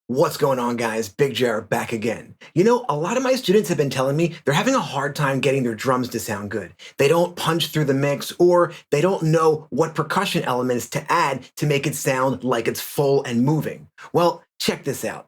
What's going on, guys? Big Jared back again. You know, a lot of my students have been telling me they're having a hard time getting their drums to sound good. They don't punch through the mix, or they don't know what percussion elements to add to make it sound like it's full and moving. Well, check this out.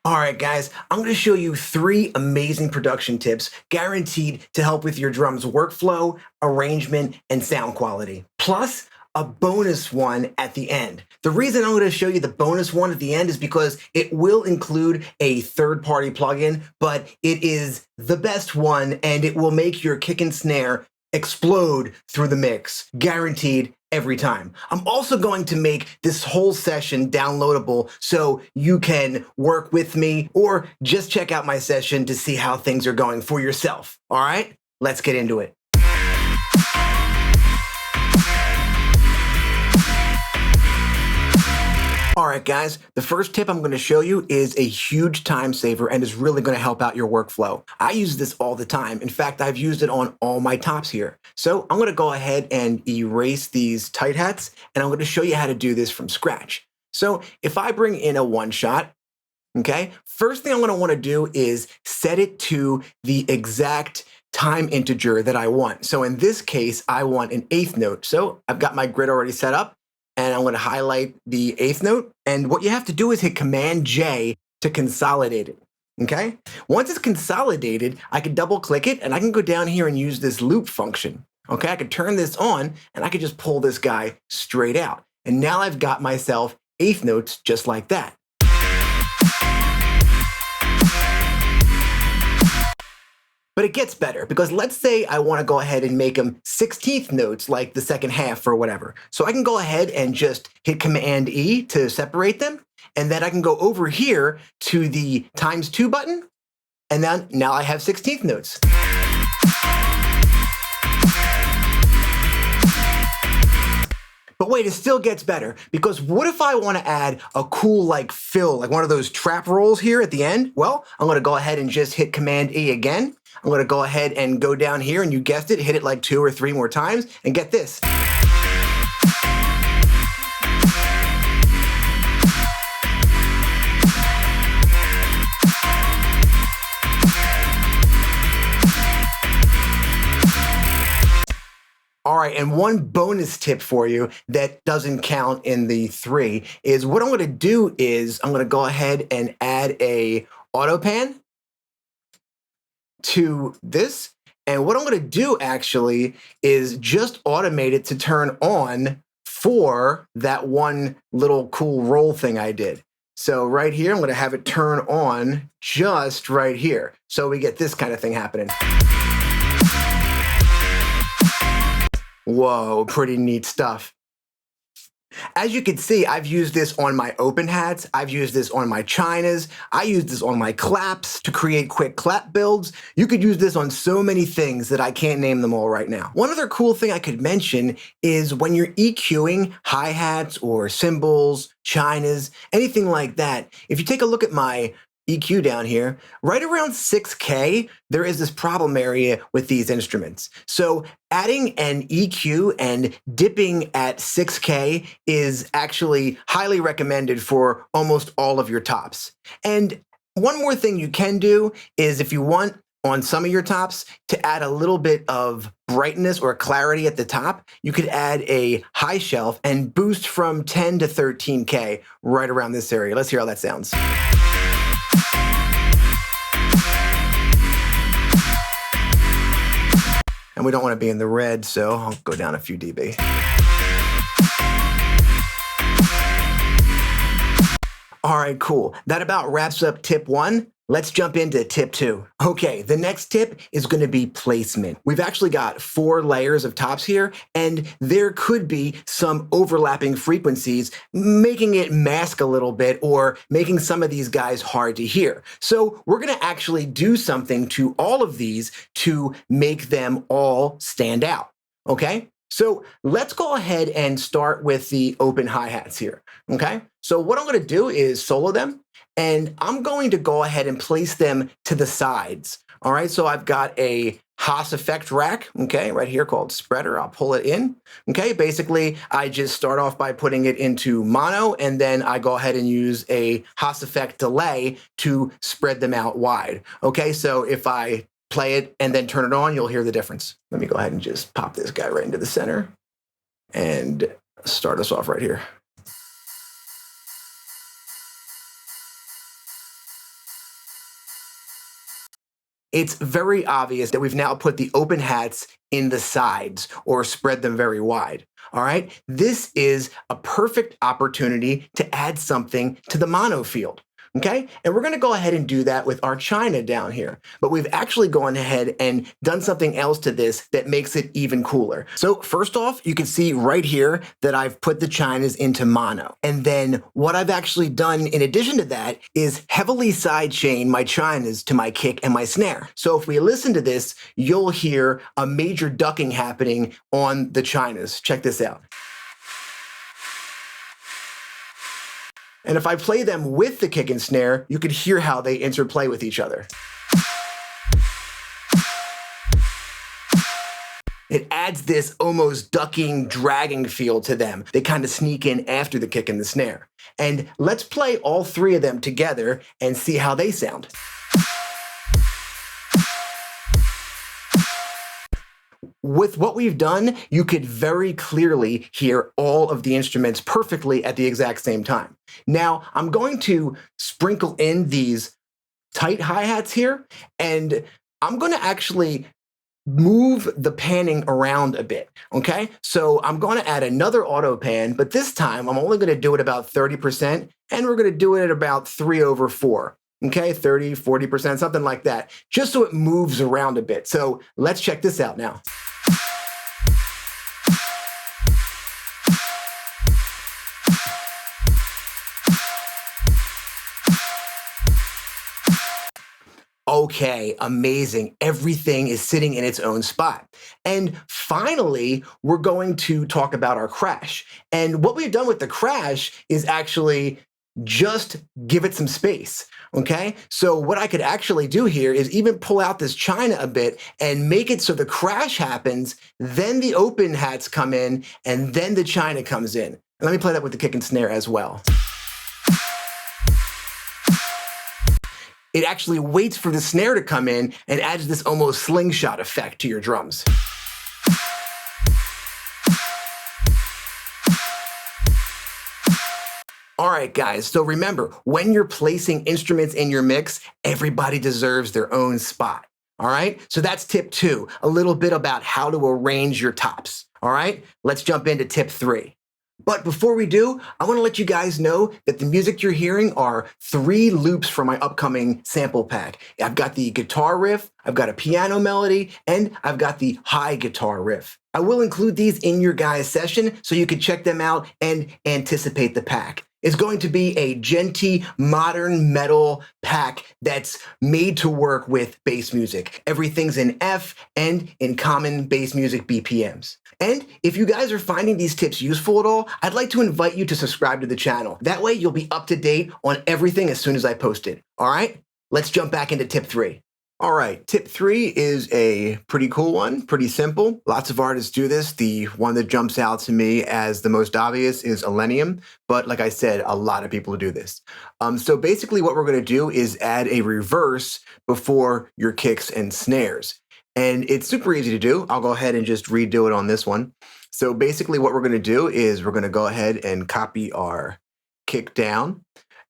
All right, guys, I'm going to show you 3 amazing production tips guaranteed to help with your drum's workflow, arrangement, and sound quality. Plus, a bonus one at the end. The reason I'm going to show you the bonus one at the end is because it will include a third-party plugin, but it is the best one, and it will make your kick and snare explode through the mix, guaranteed every time. I'm also going to make this whole session downloadable so you can work with me or just check out my session to see how things are going for yourself. All right, let's get into it. All right, guys, the first tip I'm going to show you is a huge time saver and is really going to help out your workflow. I use this all the time. In fact, I've used it on all my tops here. So I'm going to go ahead and erase these tight hats, and I'm going to show you how to do this from scratch. So if I bring in a one shot, okay, first thing I'm going to want to do is set it to the exact time integer that I want. So in this case, I want an 8th note. So I've got my grid already set up, and I'm going to highlight the 8th note. And what you have to do is hit Command J to consolidate it. Okay? Once it's consolidated, I can double click it, and I can go down here and use this loop function. Okay? I can turn this on, and I can just pull this guy straight out. And now I've got myself 8th notes just like that. But it gets better, because let's say I want to go ahead and make them 16th notes, like the second half or whatever. So I can go ahead and just hit Command E to separate them. And then I can go over here to the ×2 button. And then now I have 16th notes. But wait, it still gets better, because what if I want to add a cool like fill, like one of those trap rolls here at the end? Well, I'm going to go ahead and just hit Command E again. I'm going to go ahead and go down here, and you guessed it, hit it like 2 or 3 more times, and get this. All right, and one bonus tip for you that doesn't count in the 3 is what I'm going to do is I'm going to go ahead and add a auto pan to this. And what I'm going to do actually is just automate it to turn on for that one little cool roll thing I did. So right here, I'm going to have it turn on just right here. So we get this kind of thing happening. Whoa, pretty neat stuff. As you can see, I've used this on my open hats. I've used this on my chinas. I use this on my claps to create quick clap builds. You could use this on so many things that I can't name them all right now. One other cool thing I could mention is when you're EQing hi-hats or cymbals, chinas, anything like that, if you take a look at my EQ down here, right around 6K, there is this problem area with these instruments. So adding an EQ and dipping at 6K is actually highly recommended for almost all of your tops. And one more thing you can do is if you want on some of your tops to add a little bit of brightness or clarity at the top, you could add a high shelf and boost from 10 to 13K right around this area. Let's hear how that sounds. And we don't want to be in the red, so I'll go down a few dB. All right, cool. That about wraps up tip 1. Let's jump into tip 2. Okay, the next tip is going to be placement. We've actually got 4 layers of tops here, and there could be some overlapping frequencies, making it mask a little bit or making some of these guys hard to hear. So we're going to actually do something to all of these to make them all stand out, okay? So let's go ahead and start with the open hi-hats here, okay? So what I'm going to do is solo them, And I'm going to go ahead and place them to the sides. All right, so I've got a Haas effect rack, okay, right here called spreader. I'll pull it in. Okay, basically, I just start off by putting it into mono, and then I go ahead and use a Haas effect delay to spread them out wide. Okay, so if I play it and then turn it on, you'll hear the difference. Let me go ahead and just pop this guy right into the center and start us off right here. It's very obvious that we've now put the open hats in the sides or spread them very wide. All right, this is a perfect opportunity to add something to the mono field. Okay, and we're going to go ahead and do that with our China down here. But we've actually gone ahead and done something else to this that makes it even cooler. So first off, you can see right here that I've put the Chinas into mono. And then what I've actually done in addition to that is heavily sidechain my Chinas to my kick and my snare. So if we listen to this, you'll hear a major ducking happening on the Chinas. Check this out. And if I play them with the kick and snare, you could hear how they interplay with each other. It adds this almost ducking, dragging feel to them. They kind of sneak in after the kick and the snare. And let's play all three of them together and see how they sound. With what we've done, you could very clearly hear all of the instruments perfectly at the exact same time. Now, I'm going to sprinkle in these tight hi-hats here, and I'm going to actually move the panning around a bit, okay? So I'm going to add another auto pan, but this time I'm only going to do it about 30%, and we're going to do it at about 3/4. Okay, 30, 40%, something like that, just so it moves around a bit. So let's check this out now. Okay, amazing. Everything is sitting in its own spot. And finally, we're going to talk about our crash. And what we've done with the crash is actually just give it some space, okay? So what I could actually do here is even pull out this China a bit and make it so the crash happens, then the open hats come in, and then the China comes in. And let me play that with the kick and snare as well. It actually waits for the snare to come in and adds this almost slingshot effect to your drums. All right, guys, so remember, when you're placing instruments in your mix, everybody deserves their own spot. All right, so that's tip 2, a little bit about how to arrange your tops. All right, let's jump into tip 3. But before we do, I want to let you guys know that the music you're hearing are 3 loops from my upcoming sample pack. I've got the guitar riff, I've got a piano melody, and I've got the high guitar riff. I will include these in your guys' session so you can check them out and anticipate the pack. It's going to be a djenty, modern metal pack that's made to work with bass music. Everything's in F and in common bass music BPMs. And if you guys are finding these tips useful at all, I'd like to invite you to subscribe to the channel. That way you'll be up to date on everything as soon as I post it. All right, let's jump back into tip 3. All right, tip 3 is a pretty cool one, pretty simple. Lots of artists do this. The one that jumps out to me as the most obvious is Illenium, but like I said, a lot of people do this. So basically what we're gonna do is add a reverse before your kicks and snares. And it's super easy to do. I'll go ahead and just redo it on this one. So basically what we're gonna do is we're gonna go ahead and copy our kick down,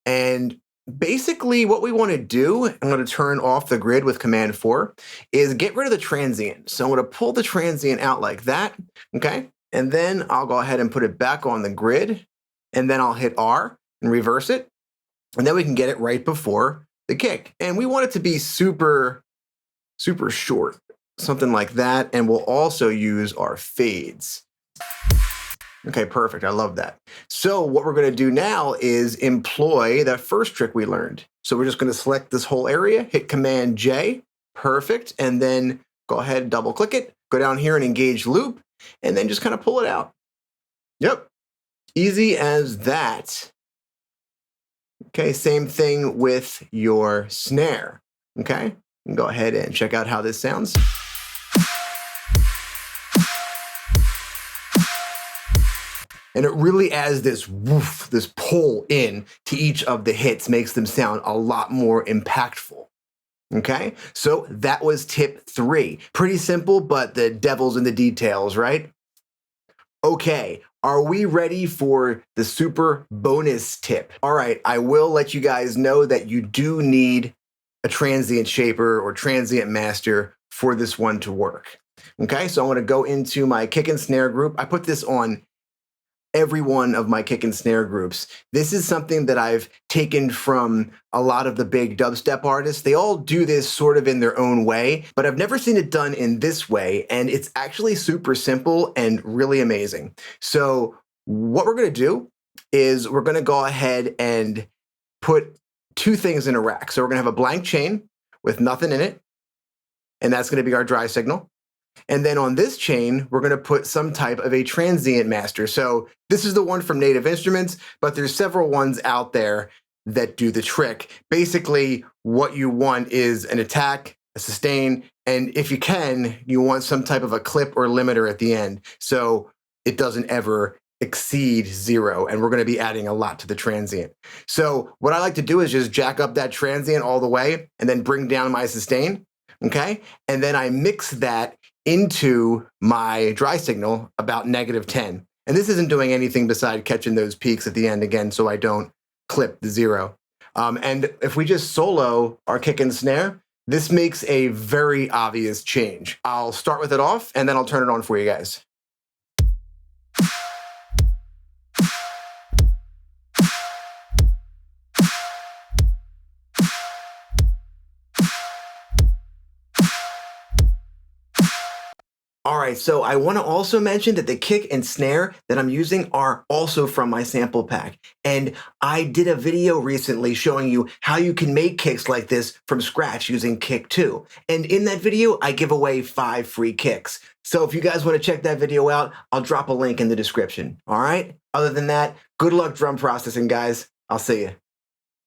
and basically what we want to do, I'm going to turn off the grid with Command 4, is get rid of the transient. So I'm going to pull the transient out like that, okay? And then I'll go ahead and put it back on the grid, and then I'll hit R and reverse it, and then we can get it right before the kick. And we want it to be super, super short, something like that, and we'll also use our fades. Okay, perfect. I love that. So what we're going to do now is employ that first trick we learned. So we're just going to select this whole area, hit Command J, perfect, and then go ahead and double click it, go down here and engage loop, and then just kind of pull it out. Yep, easy as that. Okay, same thing with your snare. Okay, you can go ahead and check out how this sounds. And it really adds this woof, this pull in to each of the hits, makes them sound a lot more impactful. Okay, so that was tip 3. Pretty simple, but the devil's in the details, right? Okay, are we ready for the super bonus tip? All right, I will let you guys know that you do need a transient shaper or transient master for this one to work. Okay, so I want to go into my kick and snare group. I put this on every one of my kick and snare groups. This is something that I've taken from a lot of the big dubstep artists. They all do this sort of in their own way, but I've never seen it done in this way, and it's actually super simple and really amazing. So what we're going to do is we're going to go ahead and put 2 things in a rack. So we're going to have a blank chain with nothing in it, and that's going to be our dry signal. And then on this chain, we're going to put some type of a transient master. So this is the one from Native Instruments, but there's several ones out there that do the trick. Basically, what you want is an attack, a sustain, and if you can, you want some type of a clip or limiter at the end, so it doesn't ever exceed 0, and we're going to be adding a lot to the transient. So what I like to do is just jack up that transient all the way and then bring down my sustain, okay? And then I mix that into my dry signal about -10. And this isn't doing anything beside catching those peaks at the end again, so I don't clip the 0. And if we just solo our kick and snare, this makes a very obvious change. I'll start with it off, and then I'll turn it on for you guys. All right, so I want to also mention that the kick and snare that I'm using are also from my sample pack. And I did a video recently showing you how you can make kicks like this from scratch using Kick 2. And in that video, I give away 5 free kicks. So if you guys want to check that video out, I'll drop a link in the description. All right? Other than that, good luck drum processing, guys. I'll see you.